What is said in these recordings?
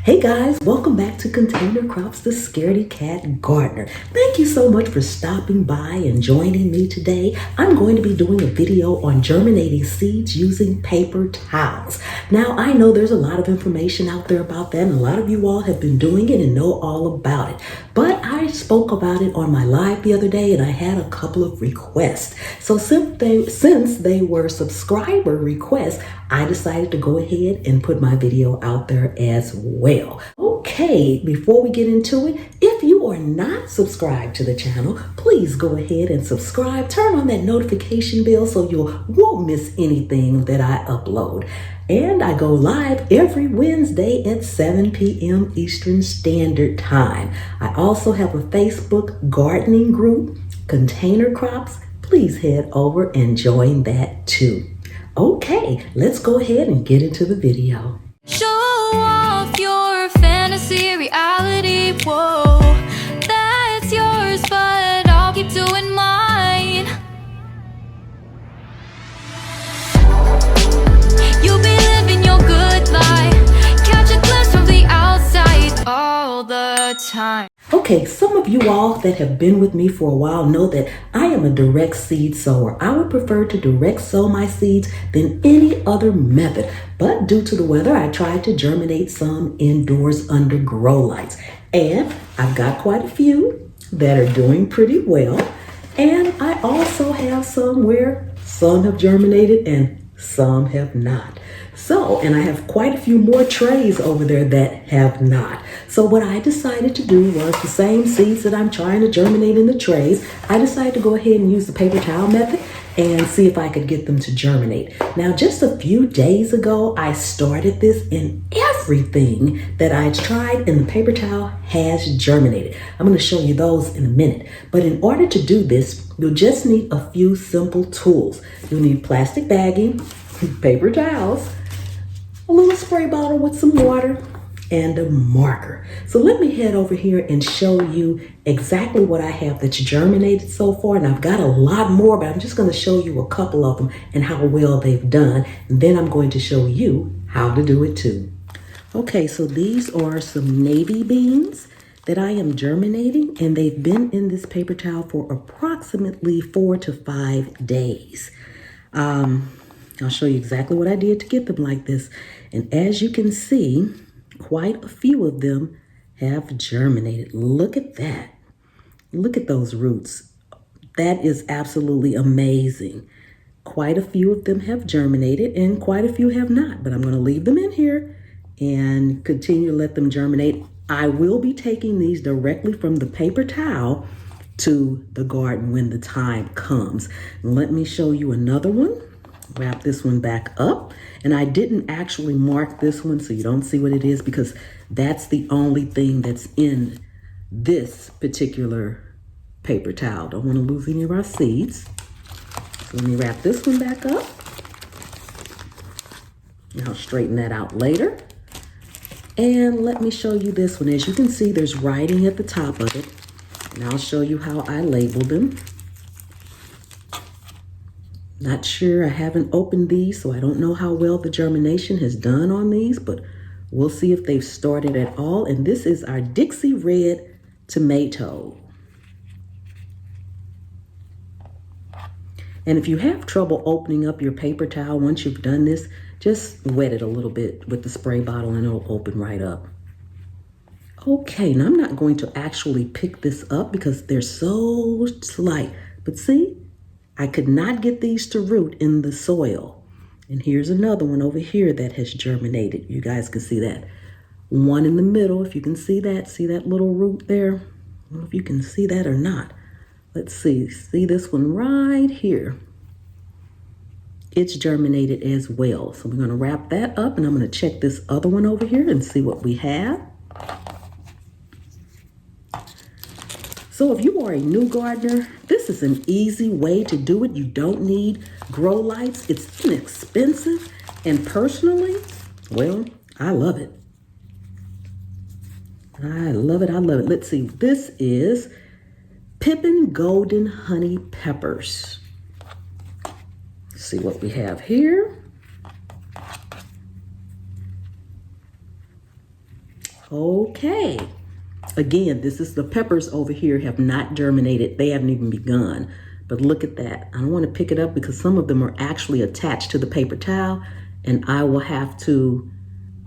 Hey guys, welcome back to Container Crops, the Scaredy Cat Gardner. Thank you so much for stopping by and joining me today. I'm going to be doing a video on germinating seeds using paper towels. Now, I know there's a lot of information out there about that, and a lot of you all have been doing it and know all about it. But I spoke about it on my live the other day, and I had a couple of requests. So since they were subscriber requests, I decided to go ahead and put my video out there as well. Okay, before we get into it, if you are not subscribed to the channel, please go ahead and subscribe. Turn on that notification bell so you won't miss anything that I upload. And I go live every Wednesday at 7 p.m. Eastern Standard Time. I also have a Facebook gardening group, Container Crops. Please head over and join that too. Okay, let's go ahead and get into the video. Show off your fantasy reality, whoa, that's yours, but I'll keep doing mine. You'll be living your good life, catch a glimpse from the outside all the time. Okay, some of you all that have been with me for a while know that I am a direct seed sower. I would prefer to direct sow my seeds than any other method. But due to the weather, I tried to germinate some indoors under grow lights. And I've got quite a few that are doing pretty well. And I also have some where some have germinated and some have not. So, and I have quite a few more trays over there that have not. So what I decided to do was the same seeds that I'm trying to germinate in the trays, I decided to go ahead and use the paper towel method and see if I could get them to germinate. Now, just a few days ago, I started this, and everything that I tried in the paper towel has germinated. I'm going to show you those in a minute. But in order to do this, you'll just need a few simple tools. You'll need plastic bagging, paper towels, a little spray bottle with some water, and a marker. So let me head over here and show you exactly what I have that's germinated so far. And I've got a lot more, but I'm just going to show you a couple of them and how well they've done. And then I'm going to show you how to do it too. Okay, so these are some navy beans that I am germinating, and they've been in this paper towel for approximately 4 to 5 days. I'll show you exactly what I did to get them like this. And as you can see, quite a few of them have germinated. Look at that. Look at those roots. That is absolutely amazing. Quite a few of them have germinated and quite a few have not, but I'm going to leave them in here and continue to let them germinate. I will be taking these directly from the paper towel to the garden when the time comes. Let me show you another one. Wrap this one back up. And I didn't actually mark this one so you don't see what it is, because that's the only thing that's in this particular paper towel. Don't want to lose any of our seeds. So let me wrap this one back up. And I'll straighten that out later. And let me show you this one. As you can see, there's writing at the top of it. And I'll show you how I labeled them. Not sure, I haven't opened these, so I don't know how well the germination has done on these, but we'll see if they've started at all. And this is our Dixie Red Tomato. And if you have trouble opening up your paper towel once you've done this, just wet it a little bit with the spray bottle and it'll open right up. Okay, now I'm not going to actually pick this up because they're so slight, but see? I could not get these to root in the soil. And here's another one over here that has germinated. You guys can see that. One in the middle, if you can see that little root there? I don't know if you can see that or not. Let's see this one right here. It's germinated as well. So we're gonna wrap that up, and I'm gonna check this other one over here and see what we have. So if you are a new gardener, this is an easy way to do it. You don't need grow lights. It's inexpensive. And personally, well, I love it. I love it. I love it. Let's see. This is Pippin Golden Honey Peppers. Let's see what we have here. Okay. Again, this is the peppers over here have not germinated. They haven't even begun. But look at that. I don't want to pick it up because some of them are actually attached to the paper towel, and I will have to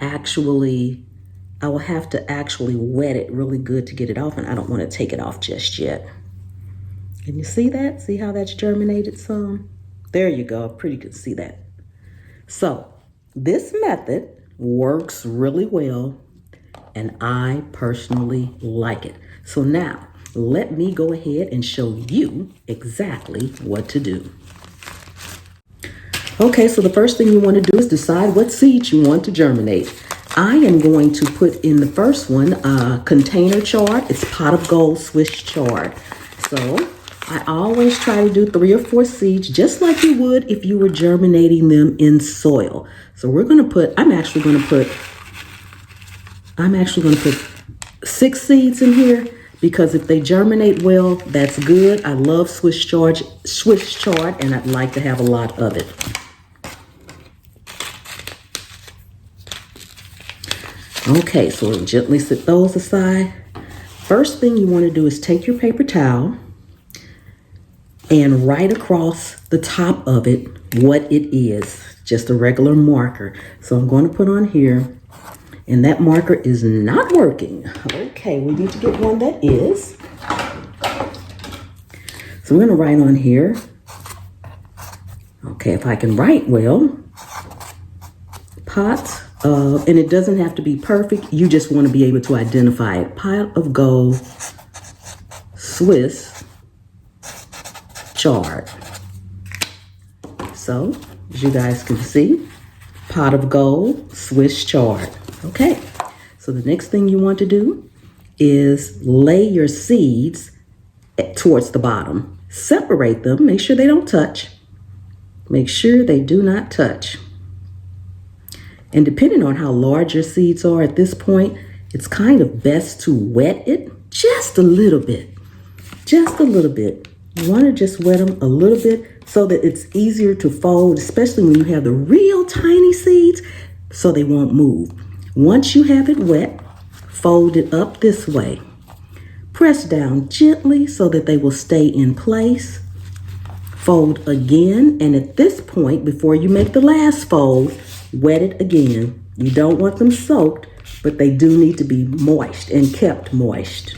actually wet it really good to get it off, and I don't want to take it off just yet. Can you see that? See how that's germinated some? There you go. Pretty good to see that. So this method works really well, and I personally like it. So now let me go ahead and show you exactly what to do. Okay, so the first thing you want to do is decide what seeds you want to germinate. I am going to put in the first one container chard. It's pot of gold Swiss chard. So I always try to do 3 or 4 seeds, just like you would if you were germinating them in soil. So I'm actually going to put 6 seeds in here, because if they germinate well, that's good. I love Swiss chard, and I'd like to have a lot of it. Okay, so we'll gently set those aside. First thing you want to do is take your paper towel and write across the top of it what it is, just a regular marker. So I'm going to put on here, and that marker is not working. Okay, we need to get one that is. So we're going to write on here. Okay, if I can write well, pot of, and it doesn't have to be perfect. You just want to be able to identify it. Pot of gold Swiss chard. So, as you guys can see, pot of gold Swiss chard. Okay, so the next thing you want to do is lay your seeds towards the bottom. Separate them, make sure they don't touch. Make sure they do not touch. And depending on how large your seeds are at this point, it's kind of best to wet it just a little bit. Just a little bit. You want to just wet them a little bit so that it's easier to fold, especially when you have the real tiny seeds, so they won't move. Once you have it wet, fold it up this way. Press down gently so that they will stay in place. Fold again, and at this point, before you make the last fold, wet it again. You don't want them soaked, but they do need to be moist and kept moist.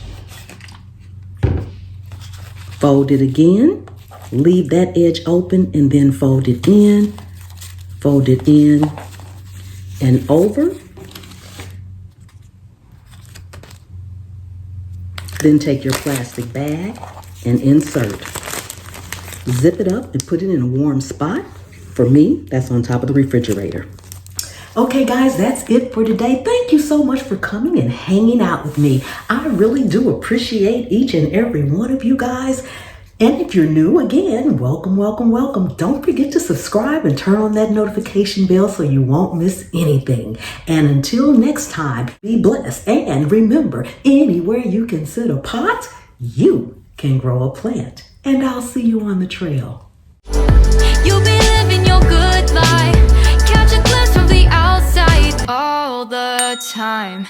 Fold it again, leave that edge open, and then fold it in and over. Then take your plastic bag and insert. Zip it up and put it in a warm spot. For me, that's on top of the refrigerator. Okay, guys, that's it for today. Thank you so much for coming and hanging out with me. I really do appreciate each and every one of you guys. And if you're new, again, welcome, welcome, welcome. Don't forget to subscribe and turn on that notification bell so you won't miss anything. And until next time, be blessed. And remember, anywhere you can sit a pot, you can grow a plant. And I'll see you on the trail. You'll be living your good life. Catch a glimpse from the outside all the time.